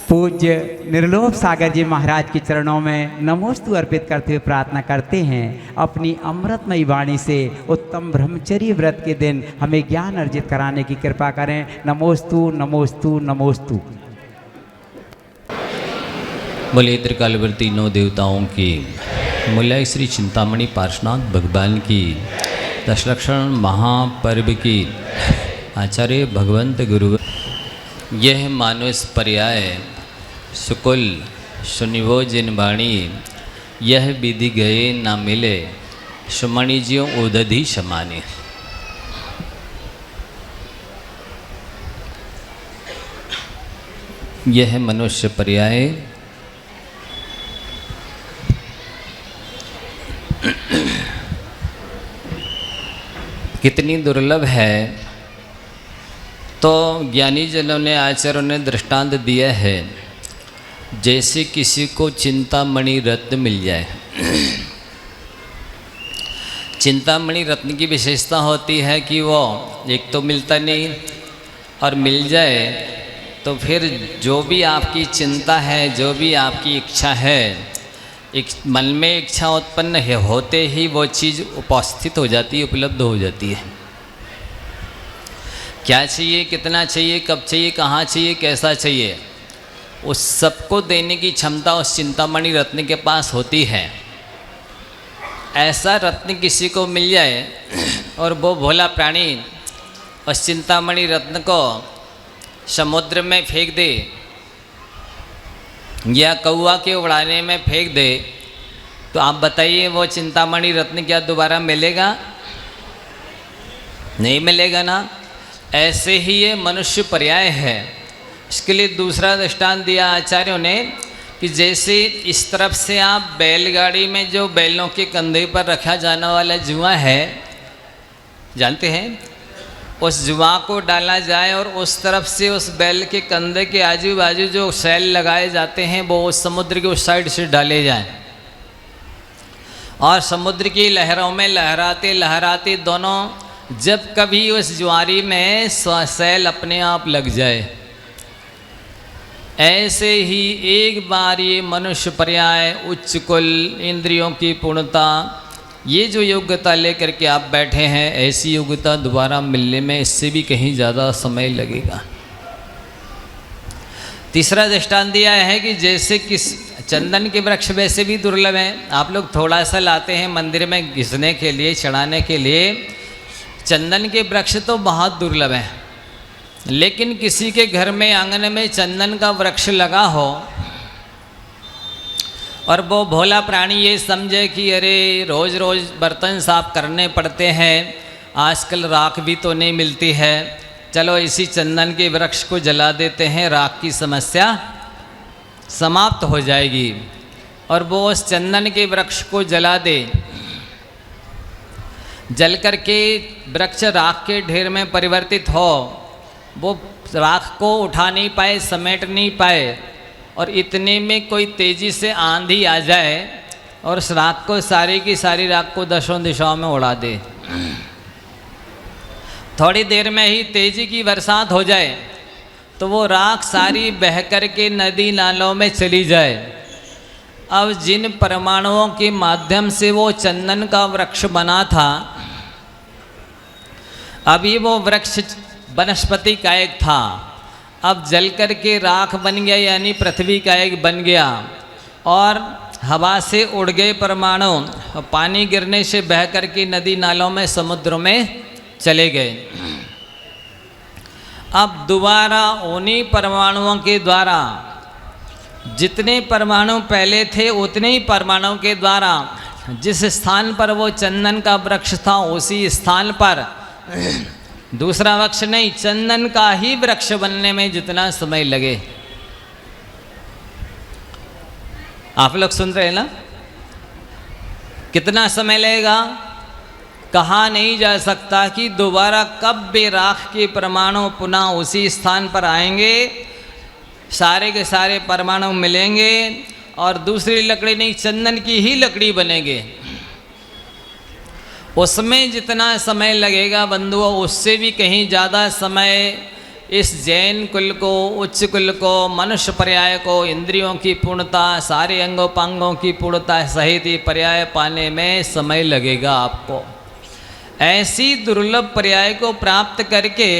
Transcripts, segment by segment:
पूज्य निर्लोभ सागर जी महाराज के चरणों में नमोस्तु अर्पित करते हुए प्रार्थना करते हैं अपनी अमृतमयी वाणी से उत्तम ब्रह्मचर्य व्रत के दिन हमें ज्ञान अर्जित कराने की कृपा करें। नमोस्तु नमोस्तु नमोस्तु। बोले त्रिकालवर्ती नौ देवताओं की, मूल्य श्री चिंतामणि पार्श्वनाथ भगवान की, दशलक्षण महापर्व की, आचार्य भगवंत गुरु। यह मानुष पर्याय सुकुल सुनिवो जिन वाणी, यह विधि गए ना मिले, सुमणिजियों उदधि समाने। यह मनुष्य पर्याय कितनी दुर्लभ है, तो ज्ञानी जनों ने, आचार्यों ने दृष्टांत दिया है, जैसे किसी को चिंतामणि रत्न मिल जाए। चिंतामणि रत्न की विशेषता होती है कि वो एक तो मिलता नहीं, और मिल जाए तो फिर जो भी आपकी चिंता है, जो भी आपकी इच्छा है, एक मन में इच्छा उत्पन्न है होते ही वो चीज़ उपस्थित हो जाती है, उपलब्ध हो जाती है। क्या चाहिए, कितना चाहिए, कब चाहिए, कहाँ चाहिए, कैसा चाहिए, उस सबको देने की क्षमता उस चिंतामणि रत्न के पास होती है। ऐसा रत्न किसी को मिल जाए और वो भोला प्राणी उस चिंतामणि रत्न को समुद्र में फेंक दे या कौआ के उड़ाने में फेंक दे, तो आप बताइए वो चिंतामणि रत्न क्या दोबारा मिलेगा? नहीं मिलेगा ना। ऐसे ही ये मनुष्य पर्याय है। इसके लिए दूसरा दृष्टांत दिया आचार्यों ने कि जैसे इस तरफ से आप बैलगाड़ी में जो बैलों के कंधे पर रखा जाने वाला जुआ है, जानते हैं, उस जुआ को डाला जाए और उस तरफ से उस बैल के कंधे के आजू बाजू जो सैल लगाए जाते हैं वो उस समुद्र के उस साइड से डाले जाएं, और समुद्र की लहरों में लहराते लहराते दोनों जब कभी उस जुआरी में सैल अपने आप लग जाए, ऐसे ही एक बार ये मनुष्य पर्याय, उच्च कुल, इंद्रियों की पूर्णता, ये जो योग्यता लेकर के आप बैठे हैं, ऐसी योग्यता दोबारा मिलने में इससे भी कहीं ज़्यादा समय लगेगा। तीसरा दृष्टांत दिया है कि जैसे किस चंदन के वृक्ष वैसे भी दुर्लभ हैं। आप लोग थोड़ा सा लाते हैं मंदिर में घिसने के लिए, चढ़ाने के लिए, चंदन के वृक्ष तो बहुत दुर्लभ हैं, लेकिन किसी के घर में आंगन में चंदन का वृक्ष लगा हो और वो भोला प्राणी ये समझे कि अरे रोज़ रोज़ बर्तन साफ करने पड़ते हैं, आजकल राख भी तो नहीं मिलती है, चलो इसी चंदन के वृक्ष को जला देते हैं, राख की समस्या समाप्त हो जाएगी। और वो उस चंदन के वृक्ष को जला दे, जल कर के वृक्ष राख के ढेर में परिवर्तित हो, वो राख को उठा नहीं पाए, समेट नहीं पाए, और इतने में कोई तेज़ी से आंधी आ जाए और उस राख को, सारी की सारी राख को दसों दिशाओं में उड़ा दे। थोड़ी देर में ही तेज़ी की बरसात हो जाए तो वो राख सारी बह कर के नदी नालों में चली जाए। अब जिन परमाणुओं के माध्यम से वो चंदन का वृक्ष बना था, अभी वो वृक्ष वनस्पति कायक था, अब जल कर के राख बन गया, यानी पृथ्वी कायक बन गया, और हवा से उड़ गए परमाणु, पानी गिरने से बह कर के नदी नालों में, समुद्र में चले गए। अब दोबारा उन्हीं परमाणुओं के द्वारा, जितने परमाणु पहले थे उतने ही परमाणुओं के द्वारा जिस स्थान पर वो चंदन का वृक्ष था, उसी स्थान पर दूसरा वृक्ष नहीं, चंदन का ही वृक्ष बनने में जितना समय लगे। आप लोग सुन रहे हैं ना? कितना समय लगेगा कहा नहीं जा सकता कि दोबारा कब वे राख के परमाणु पुनः उसी स्थान पर आएंगे, सारे के सारे परमाणु मिलेंगे और दूसरी लकड़ी नहीं, चंदन की ही लकड़ी बनेंगे। उसमें जितना समय लगेगा बंधुओं, उससे भी कहीं ज़्यादा समय इस जैन कुल को, उच्च कुल को, मनुष्य पर्याय को, इंद्रियों की पूर्णता, सारे अंगोपांगों की पूर्णता सहित ही पर्याय पाने में समय लगेगा आपको। ऐसी दुर्लभ पर्याय को प्राप्त करके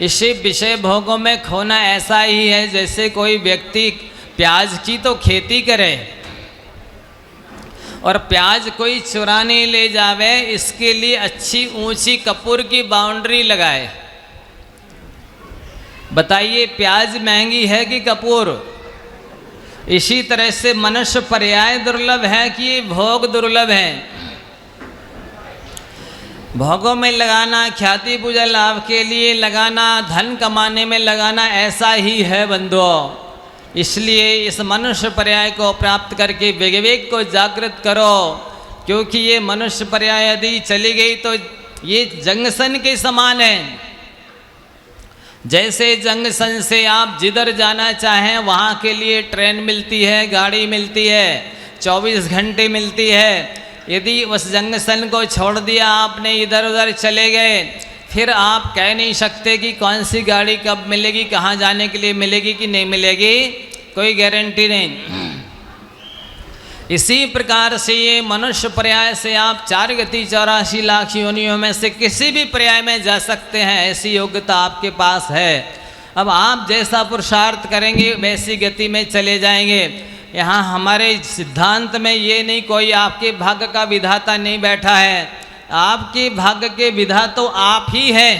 इसे विषय भोगों में खोना ऐसा ही है जैसे कोई व्यक्ति प्याज की तो खेती करे और प्याज कोई चुराने ले जावे, इसके लिए अच्छी ऊंची कपूर की बाउंड्री लगाए। बताइए प्याज महंगी है कि कपूर? इसी तरह से मनुष्य पर्याय दुर्लभ है कि भोग दुर्लभ है। भोगों में लगाना, ख्याति पूजा लाभ के लिए लगाना, धन कमाने में लगाना ऐसा ही है बंधुओं। इसलिए इस मनुष्य पर्याय को प्राप्त करके विवेक को जागृत करो, क्योंकि ये मनुष्य पर्याय यदि चली गई तो ये जंक्शन के समान है। जैसे जंक्शन से आप जिधर जाना चाहें वहाँ के लिए ट्रेन मिलती है, गाड़ी मिलती है, 24 घंटे मिलती है। यदि उस जंक्शन को छोड़ दिया आपने, इधर उधर चले गए, फिर आप कह नहीं सकते कि कौन सी गाड़ी कब मिलेगी, कहाँ जाने के लिए मिलेगी कि नहीं मिलेगी, कोई गारंटी नहीं। इसी प्रकार से ये मनुष्य पर्याय से आप 4 गति 84 लाख योनियों में से किसी भी पर्याय में जा सकते हैं, ऐसी योग्यता आपके पास है। अब आप जैसा पुरुषार्थ करेंगे वैसी गति में चले जाएंगे। यहाँ हमारे सिद्धांत में ये नहीं, कोई आपके भाग्य का विधाता नहीं बैठा है। आपके भाग्य के विधा तो आप ही हैं,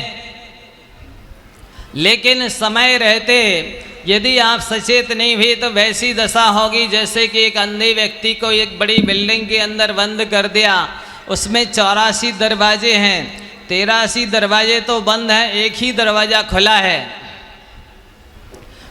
लेकिन समय रहते यदि आप सचेत नहीं हुए तो वैसी दशा होगी जैसे कि एक अंधे व्यक्ति को एक बड़ी बिल्डिंग के अंदर बंद कर दिया। उसमें 84 दरवाजे हैं, 83 दरवाजे तो बंद हैं, एक ही दरवाज़ा खुला है।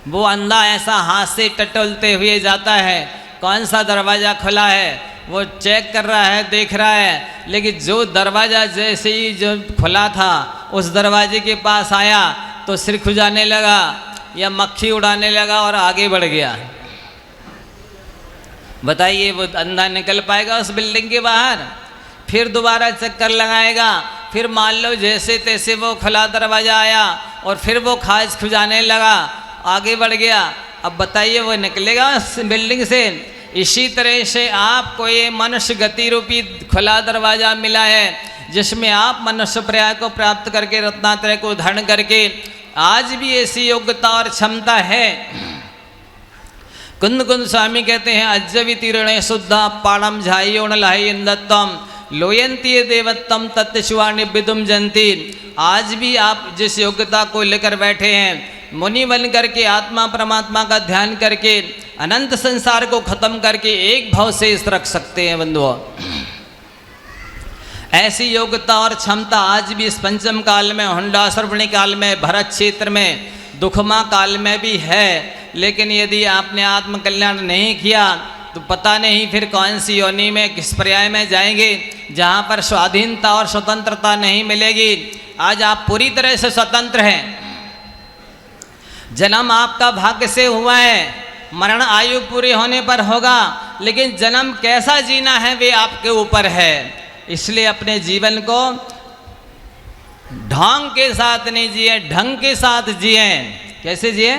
वो अंधा ऐसा हाथ से टटोलते हुए जाता है, कौन सा दरवाज़ा खुला है वो चेक कर रहा है, देख रहा है, लेकिन जो दरवाज़ा जैसे ही जो खुला था उस दरवाजे के पास आया तो सिर खुजाने लगा या मक्खी उड़ाने लगा और आगे बढ़ गया। बताइए वो अंधा निकल पाएगा उस बिल्डिंग के बाहर? फिर दोबारा चक्कर लगाएगा, फिर मान लो जैसे तैसे वो खुला दरवाज़ा आया और फिर वो खाज खुजाने लगा, आगे बढ़ गया। अब बताइए वो निकलेगा उस बिल्डिंग से? इसी तरह से आपको ये मनुष्य गति रूपी खुला दरवाज़ा मिला है, जिसमें आप मनुष्य पर्याय को प्राप्त करके रत्नात्रय को धारण करके आज भी ऐसी योग्यता और क्षमता है। कुंद कुंद स्वामी कहते हैं, अज्जवि तीर्णे शुद्धा पाणम झाइयोण लाही इंदत्तम लोयंती देवत्तम तत्शिवाणी विदुम जंती। आज भी आप जिस योग्यता को लेकर बैठे हैं, मुनि बन करके आत्मा परमात्मा का ध्यान करके अनंत संसार को खत्म करके एक भाव से रख सकते हैं बंधुओं। ऐसी योग्यता और क्षमता आज भी इस पंचम काल में, हुंडाश्रवणी काल में, भरत क्षेत्र में, दुखमा काल में भी है। लेकिन यदि आपने आत्म कल्याण नहीं किया तो पता नहीं फिर कौन सी योनि में, किस पर्याय में जाएंगे जहाँ पर स्वाधीनता और स्वतंत्रता नहीं मिलेगी। आज आप पूरी तरह से स्वतंत्र हैं। जन्म आपका भाग्य से हुआ है, मरण आयु पूरी होने पर होगा, लेकिन जन्म कैसा जीना है वे आपके ऊपर है। इसलिए अपने जीवन को ढंग के साथ नहीं जिए, ढंग के साथ जिए। कैसे जिए?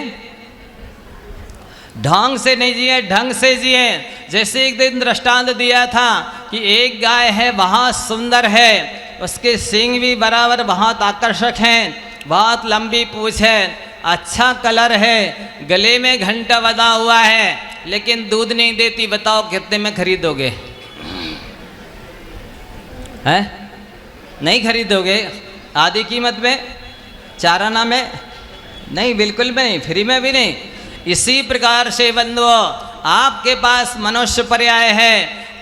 ढंग से नहीं जिए, ढंग से जिए। जैसे एक दिन दृष्टांत दिया था कि एक गाय है, बहुत सुंदर है, उसके सींग भी बराबर बहुत आकर्षक हैं, बहुत लंबी पूंछ है, अच्छा कलर है, गले में घंटा बंधा हुआ है, लेकिन दूध नहीं देती। बताओ कितने में खरीदोगे? है? नहीं खरीदोगे? आधी कीमत में, चाराना में? नहीं, बिल्कुल भी नहीं, फ्री में भी नहीं। इसी प्रकार से बंधुओं, आपके पास मनुष्य पर्याय है,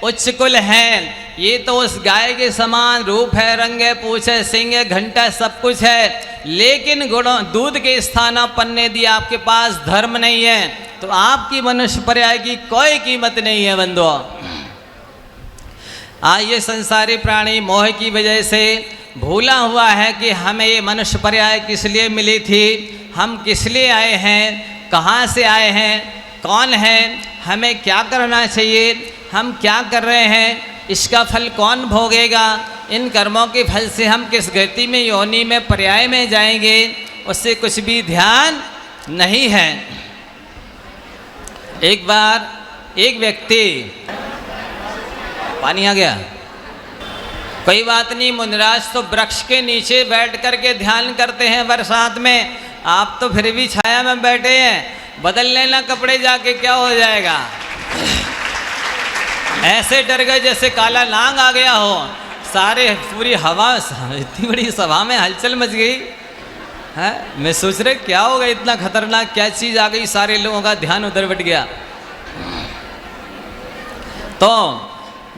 उच्च कुल है, ये तो उस गाय के समान रूप है, रंग है, पूंछ है, सिंग है, घंटा, सब कुछ है, लेकिन गुणों दूध के स्थान पन्ने दिए आपके पास धर्म नहीं है, तो आपकी मनुष्य पर्याय की कोई कीमत नहीं है बंधुओं। ये संसारी प्राणी मोह की वजह से भूला हुआ है कि हमें ये मनुष्य पर्याय किस लिए मिली थी, हम किस लिए आए हैं, कहाँ से आए हैं, कौन है, हमें क्या करना चाहिए, हम क्या कर रहे हैं, इसका फल कौन भोगेगा, इन कर्मों के फल से हम किस गति में, योनि में, पर्याय में जाएंगे, उससे कुछ भी ध्यान नहीं है। एक बार एक व्यक्ति, पानी आ गया, कोई बात नहीं मुनिराज तो वृक्ष के नीचे बैठ करके ध्यान करते हैं बरसात में, आप तो फिर भी छाया में बैठे हैं, बदल लेना कपड़े जाके, क्या हो जाएगा। ऐसे डर गए जैसे काला नाग आ गया हो, सारे पूरी हवा, इतनी बड़ी सभा में हलचल मच गई है। मैं सोच रहे क्या होगा, इतना खतरनाक क्या चीज आ गई, सारे लोगों का ध्यान उधर बट गया। तो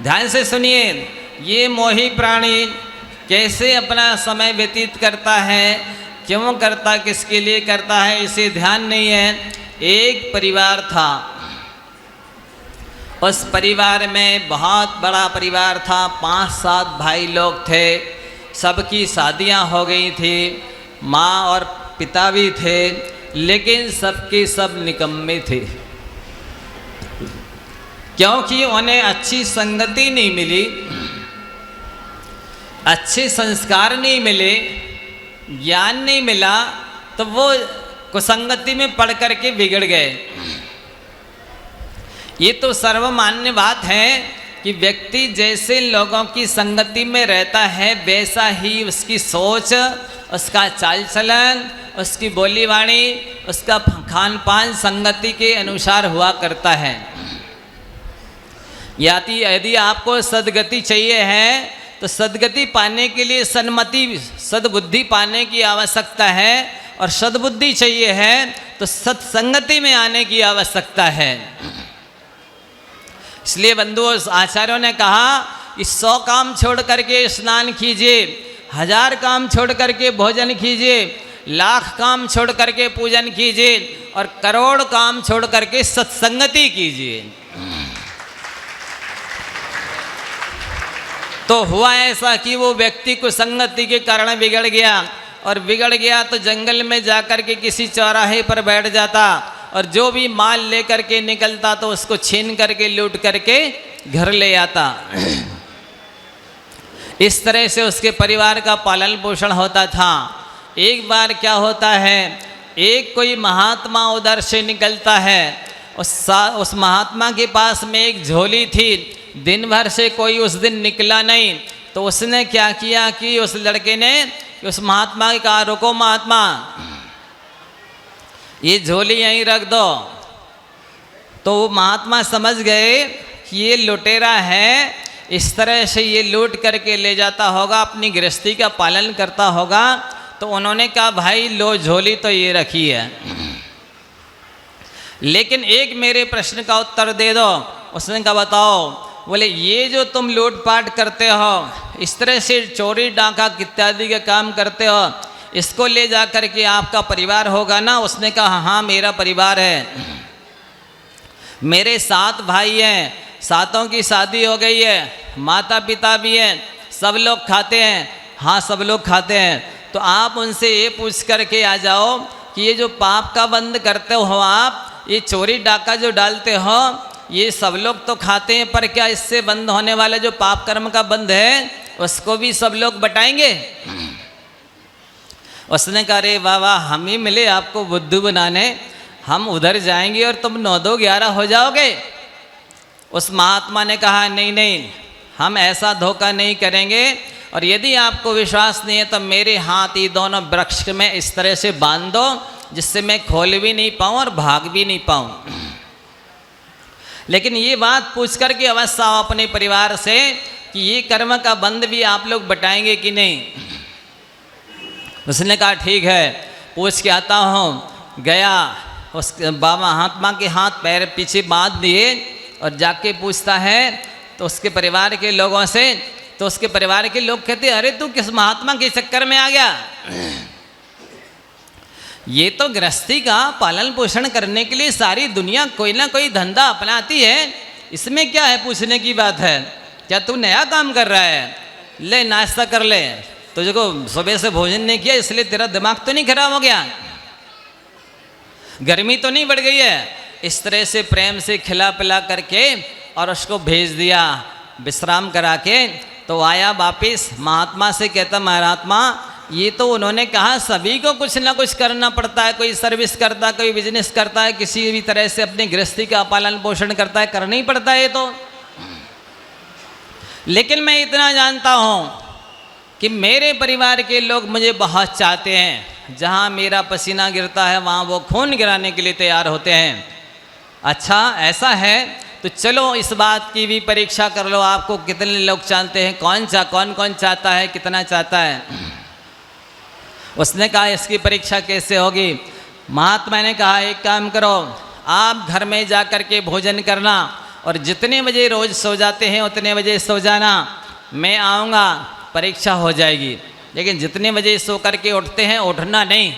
ध्यान से सुनिए, ये मोही प्राणी कैसे अपना समय व्यतीत करता है, क्यों करता, किसके लिए करता है, इसे ध्यान नहीं है। एक परिवार था, उस परिवार में बहुत बड़ा परिवार था, 5-7 भाई लोग थे, सबकी शादियां हो गई थी, माँ और पिता भी थे, लेकिन सबके सब निकम्मे थे, क्योंकि उन्हें अच्छी संगति नहीं मिली, अच्छे संस्कार नहीं मिले, ज्ञान नहीं मिला, तो वो कुसंगति में पढ़ करके बिगड़ गए। ये तो सर्वमान्य बात है कि व्यक्ति जैसे लोगों की संगति में रहता है वैसा ही उसकी सोच, उसका चाल चलन, उसकी बोली वाणी, उसका खान पान संगति के अनुसार हुआ करता है। यदि आपको सद्गति चाहिए है तो सद्गति पाने के लिए सन्मति, सद्बुद्धि पाने की आवश्यकता है, और सद्बुद्धि चाहिए है तो सत्संगति में आने की आवश्यकता है। इसलिए बंधुओं, आचार्यों ने कहा कि 100 काम छोड़ करके स्नान कीजिए, 1000 काम छोड़ करके भोजन कीजिए, 1,00,000 काम छोड़ करके पूजन कीजिए, और करोड़ काम छोड़ करके सत्संगति कीजिए। तो हुआ ऐसा कि वो व्यक्ति को संगति के कारण बिगड़ गया, और बिगड़ गया तो जंगल में जाकर के किसी चौराहे पर बैठ जाता, और जो भी माल लेकर के निकलता तो उसको छीन करके लूट करके घर ले आता। इस तरह से उसके परिवार का पालन पोषण होता था। एक बार क्या होता है, एक कोई महात्मा उधर से निकलता है, उस महात्मा के पास में एक झोली थी, दिन भर से कोई उस दिन निकला नहीं, तो उसने क्या किया कि उस लड़के ने उस महात्मा के कहा, रुको महात्मा, ये झोली यहीं रख दो। तो वो महात्मा समझ गए कि ये लुटेरा है, इस तरह से ये लूट करके ले जाता होगा, अपनी गृहस्थी का पालन करता होगा। तो उन्होंने कहा, भाई लो झोली तो ये रखी है, लेकिन एक मेरे प्रश्न का उत्तर दे दो। उसने कहा, बताओ। बोले, ये जो तुम लूटपाट करते हो, इस तरह से चोरी डाका इत्यादि का काम करते हो, इसको ले जा कर के आपका परिवार होगा ना? उसने कहा, हाँ मेरा परिवार है, मेरे 7 भाई हैं, 7 की शादी हो गई है, माता पिता भी हैं, सब लोग खाते हैं। हाँ सब लोग खाते हैं। तो आप उनसे ये पूछ करके आ जाओ कि ये जो पाप का बंद करते हो आप, ये चोरी डाका जो डालते हो, ये सब लोग तो खाते हैं, पर क्या इससे बंद होने वाला जो पाप कर्म का बंद है उसको भी सब लोग बटाएंगे? उसने कहा, अरे वाह, हम ही मिले आपको बुद्धू बनाने, हम उधर जाएंगे और तुम 9-2-11 हो जाओगे। उस महात्मा ने कहा, नहीं नहीं, हम ऐसा धोखा नहीं करेंगे, और यदि आपको विश्वास नहीं है तो मेरे हाथ ये दोनों वृक्ष में इस तरह से बांध दो जिससे मैं खोल भी नहीं पाऊँ और भाग भी नहीं पाऊँ। लेकिन ये बात पूछ कर के अवश्य आओ अपने परिवार से कि ये कर्म का बंद भी आप लोग बटाएंगे कि नहीं। उसने कहा, ठीक है, पूछ के आता हूँ। गया, उस बाबा महात्मा के हाथ पैर पीछे बांध दिए और जाके पूछता है तो उसके परिवार के लोगों से। तो उसके परिवार के लोग कहते, अरे तू किस महात्मा के चक्कर में आ गया? ये तो गृहस्थी का पालन पोषण करने के लिए सारी दुनिया कोई ना कोई धंधा अपनाती है, इसमें क्या है पूछने की बात है? क्या तू नया काम कर रहा है? ले नाश्ता कर ले, तुझे को सुबह से भोजन नहीं किया इसलिए तेरा दिमाग तो नहीं खराब हो गया, गर्मी तो नहीं बढ़ गई है? इस तरह से प्रेम से खिला पिला करके और उसको भेज दिया विश्राम करा के। तो आया वापिस, महात्मा से कहता, महात्मा ये तो उन्होंने कहा सभी को कुछ ना कुछ करना पड़ता है, कोई सर्विस करता है, कोई बिजनेस करता है, किसी भी तरह से अपनी गृहस्थी का पालन पोषण करता है, करना ही पड़ता है तो। लेकिन मैं इतना जानता हूँ कि मेरे परिवार के लोग मुझे बहुत चाहते हैं, जहाँ मेरा पसीना गिरता है वहाँ वो खून गिराने के लिए तैयार होते हैं। अच्छा ऐसा है तो चलो इस बात की भी परीक्षा कर लो, आपको कितने लोग चाहते हैं, कौन कौन चाहता है, कितना चाहता है। उसने कहा इसकी परीक्षा कैसे होगी। महात्मा ने कहा एक काम करो, आप घर में जा कर के भोजन करना और जितने बजे रोज़ सो जाते हैं उतने बजे सो जाना, मैं आऊँगा, परीक्षा हो जाएगी। लेकिन जितने बजे सो करके उठते हैं उठना नहीं।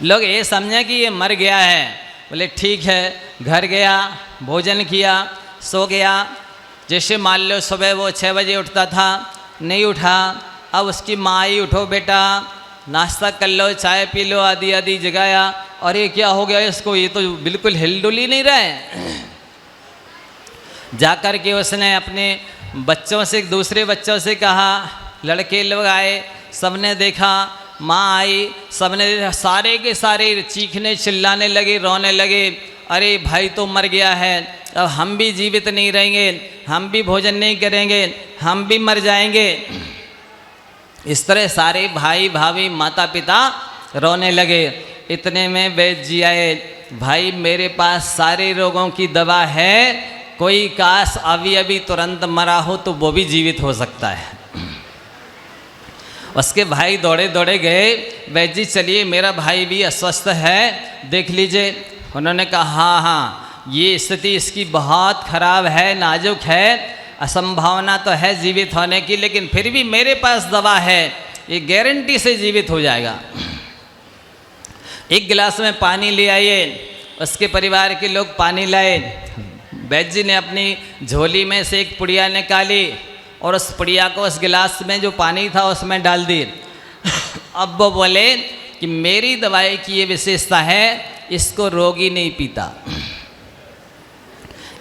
लोग ये समझे कि ये मर गया है। बोले ठीक है, घर गया, भोजन किया, सो गया। जैसे मान लो सुबह वो 6 बजे उठता था, नहीं उठा, अब उसकी माँ आई उठो बेटा नाश्ता कर लो, चाय पी लो, आदि आदि जगाया, और ये क्या हो गया इसको, ये तो बिल्कुल हिलडुल ही नहीं रहे। जा कर के उसने अपने बच्चों से, दूसरे बच्चों से कहा, लड़के लोग आए, सबने देखा, माँ आई, सबने देखा, सारे के सारे चीखने चिल्लाने लगे, रोने लगे, अरे भाई तो मर गया है, अब हम भी जीवित नहीं रहेंगे, हम भी भोजन नहीं करेंगे, हम भी मर जाएंगे। इस तरह सारे भाई भाभी माता पिता रोने लगे। इतने में वैद्य जी आए, भाई मेरे पास सारे रोगों की दवा है, कोई काश अभी अभी तुरंत मरा हो तो वो भी जीवित हो सकता है। उसके भाई दौड़े दौड़े गए, वैद्य जी चलिए मेरा भाई भी अस्वस्थ है, देख लीजिए। उन्होंने कहा हाँ हाँ ये स्थिति इसकी बहुत खराब है, नाजुक है, असंभावना तो है जीवित होने की, लेकिन फिर भी मेरे पास दवा है, ये गारंटी से जीवित हो जाएगा। एक गिलास में पानी ले आइए। उसके परिवार के लोग पानी लाए। वैद्य जी ने अपनी झोली में से एक पुड़िया निकाली और उस पुड़िया को उस गिलास में जो पानी था उसमें डाल दी। अब वो बोले कि मेरी दवाई की ये विशेषता है, इसको रोगी नहीं पीता,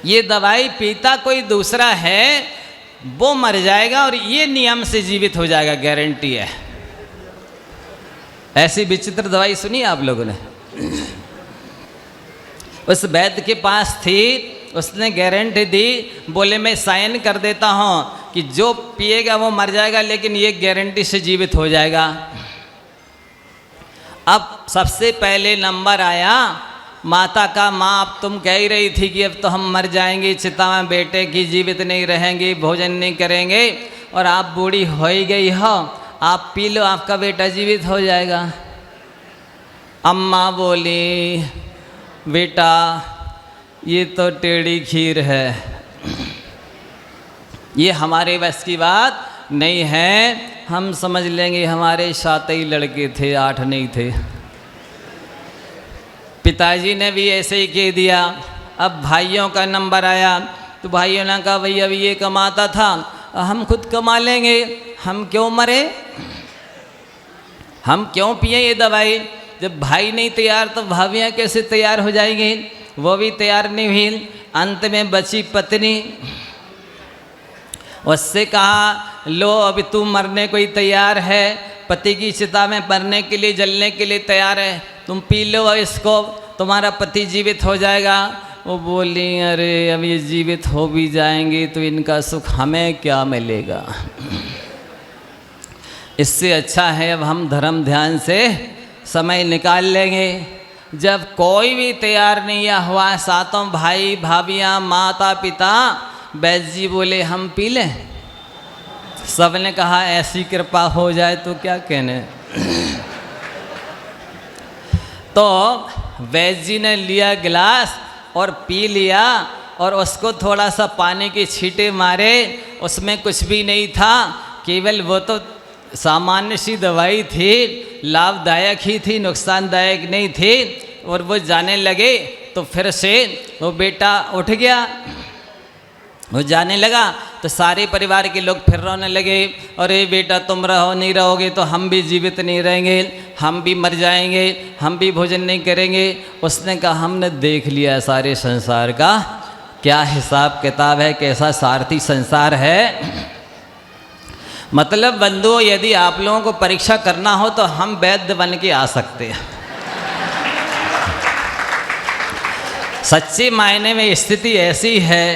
ये दवाई पीता कोई दूसरा है वो मर जाएगा और ये नियम से जीवित हो जाएगा, गारंटी है। ऐसी विचित्र दवाई सुनी आप लोगों ने? उस वैद्य के पास थी, उसने गारंटी दी, बोले मैं साइन कर देता हूँ कि जो पिएगा वो मर जाएगा, लेकिन ये गारंटी से जीवित हो जाएगा। अब सबसे पहले नंबर आया माता का। माँ अब तुम कह ही रही थी कि अब तो हम मर जाएंगे, चिता में बेटे की जीवित नहीं रहेंगे, भोजन नहीं करेंगे, और आप बूढ़ी हो ही गई हो, आप पी लो, आपका बेटा जीवित हो जाएगा। अम्मा बोली बेटा ये तो टेढ़ी खीर है, ये हमारे बस की बात नहीं है, हम समझ लेंगे, हमारे 7 ही लड़के थे, 8 नहीं थे। पिताजी ने भी ऐसे ही कह दिया। अब भाइयों का नंबर आया तो भाइयों ने कहा भैया अभी ये कमाता था, हम खुद कमा लेंगे, हम क्यों मरे, हम क्यों पिए ये दवाई। जब भाई नहीं तैयार तो भाभियाँ कैसे तैयार हो जाएंगी, वो भी तैयार नहीं हुई। अंत में बची पत्नी, उससे कहा लो अभी तू मरने को ही तैयार है, पति की चिता में मरने के लिए, जलने के लिए तैयार है, तुम पी लो इसको, तुम्हारा पति जीवित हो जाएगा। वो बोली अरे अब ये जीवित हो भी जाएंगे तो इनका सुख हमें क्या मिलेगा, इससे अच्छा है अब हम धर्म ध्यान से समय निकाल लेंगे। जब कोई भी तैयार नहीं हुआ, 7 भाई भाभियाँ माता पिता, वैद्य जी बोले हम पी लें। सब ने कहा ऐसी कृपा हो जाए तो क्या कहने। तो वैद्य जी ने लिया गिलास और पी लिया, और उसको थोड़ा सा पानी के छींटे मारे, उसमें कुछ भी नहीं था, केवल वो तो सामान्य सी दवाई थी, लाभदायक ही थी, नुकसानदायक नहीं थी। और वो जाने लगे तो फिर से वो बेटा उठ गया, वो जाने लगा तो सारे परिवार के लोग फिर रोने लगे, अरे बेटा तुम रहो, नहीं रहोगे तो हम भी जीवित नहीं रहेंगे, हम भी मर जाएंगे, हम भी भोजन नहीं करेंगे। उसने कहा हमने देख लिया सारे संसार का क्या हिसाब किताब है, कैसा सारथी संसार है। मतलब बंधुओं, यदि आप लोगों को परीक्षा करना हो तो हम वैद्य बन के आ सकते हैं। सच्चे मायने में स्थिति ऐसी है,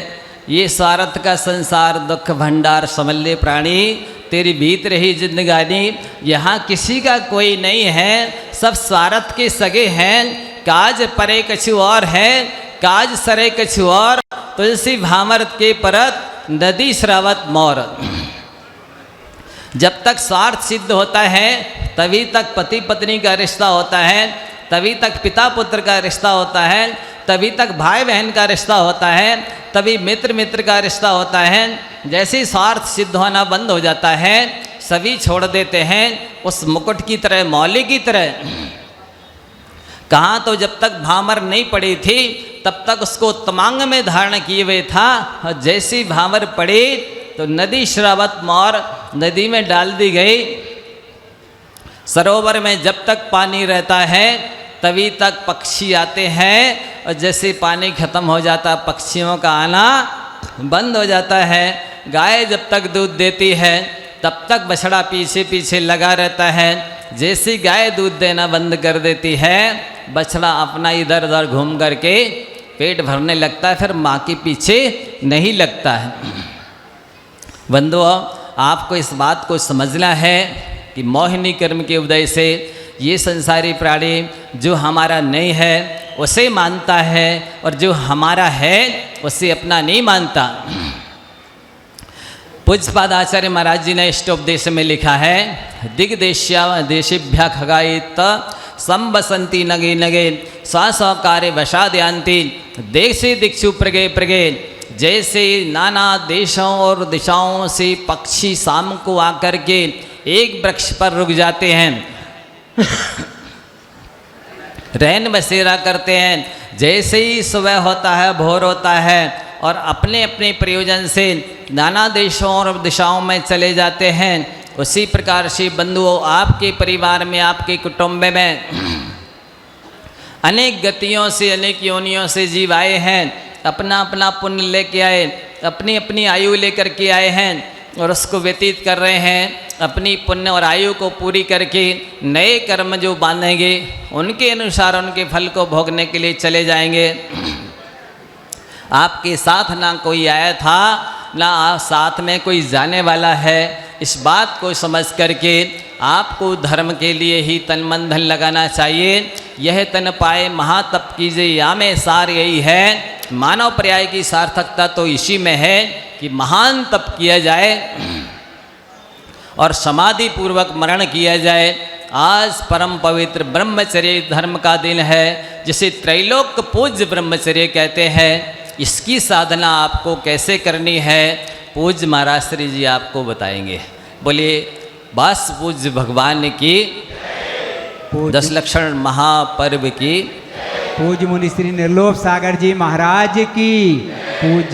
ये स्वार्थ का संसार दुख भंडार समल्य प्राणी, तेरी बीत रही जिंदगानी, यहाँ किसी का कोई नहीं है, सब स्वार्थ के सगे हैं। काज परे कछु और है, काज सरे कछु और, तुलसी भामरत के परत नदी श्रावत मोर। जब तक स्वार्थ सिद्ध होता है तभी तक पति पत्नी का रिश्ता होता है, तभी तक पिता पुत्र का रिश्ता होता है, तभी तक भाई बहन का रिश्ता होता है, तभी मित्र मित्र का रिश्ता होता है। जैसे स्वार्थ सिद्ध होना बंद हो जाता है, सभी छोड़ देते हैं उस मुकुट की तरह, मौली की तरह। कहाँ तो जब तक भामर नहीं पड़ी थी तब तक उसको तमांग में धारण किए हुए था, और जैसी भामर पड़ी तो नदी श्रावत मोर, नदी में डाल दी गई। सरोवर में जब तक पानी रहता है तभी तक पक्षी आते हैं, और जैसे पानी खत्म हो जाता पक्षियों का आना बंद हो जाता है। गाय जब तक दूध देती है तब तक बछड़ा पीछे पीछे लगा रहता है। जैसी गाय दूध देना बंद कर देती है, बछड़ा अपना इधर उधर घूम करके पेट भरने लगता है, फिर माँ के पीछे नहीं लगता है। बंधुओं, आपको इस बात को समझना है कि मोहिनी कर्म के उदय से ये संसारी प्राणी जो हमारा नहीं है उसे मानता है, और जो हमारा है उसे अपना नहीं मानता। पूज्यपाद आचार्य महाराज जी ने इष्टोपदेश में लिखा है, दिग्देश्या देशेभ्य खगायित संबसंती नगे नगे स्वास्वकार्य वशादयांति, देशे दिक्षु प्रगे प्रगे। जैसे नाना देशों और दिशाओं से पक्षी शाम को आकर के एक वृक्ष पर रुक जाते हैं, रैन बसेरा करते हैं। जैसे ही सुबह होता है, भोर होता है, और अपने अपने प्रयोजन से नाना देशों और दिशाओं में चले जाते हैं, उसी प्रकार से बंधुओं, आपके परिवार में, आपके कुटुंब में अनेक गतियों से, अनेक योनियों से जीव आए हैं, अपना अपना पुण्य लेके आए, अपनी अपनी आयु लेकर के आए हैं, और उसको व्यतीत कर रहे हैं। अपनी पुण्य और आयु को पूरी करके नए कर्म जो बांधेंगे उनके अनुसार उनके फल को भोगने के लिए चले जाएंगे। आपके साथ ना कोई आया था, ना आप साथ में कोई जाने वाला है। इस बात को समझ करके आपको धर्म के लिए ही तन मन धन लगाना चाहिए। यह तन पाए महातप कीजिए, या में सार यही है। मानव पर्याय की सार्थकता तो इसी में है कि महान तप किया जाए और समाधि पूर्वक मरण किया जाए। आज परम पवित्र ब्रह्मचर्य धर्म का दिन है, जिसे त्रैलोक पूज्य ब्रह्मचर्य कहते हैं। इसकी साधना आपको कैसे करनी है, पूज्य महाराज श्री जी आपको बताएंगे। बोलिए बस पूज्य भगवान की, दस लक्षण महापर्व की, पूज्य मुनि श्री निर्लोभ सागर जी महाराज की, पूज्य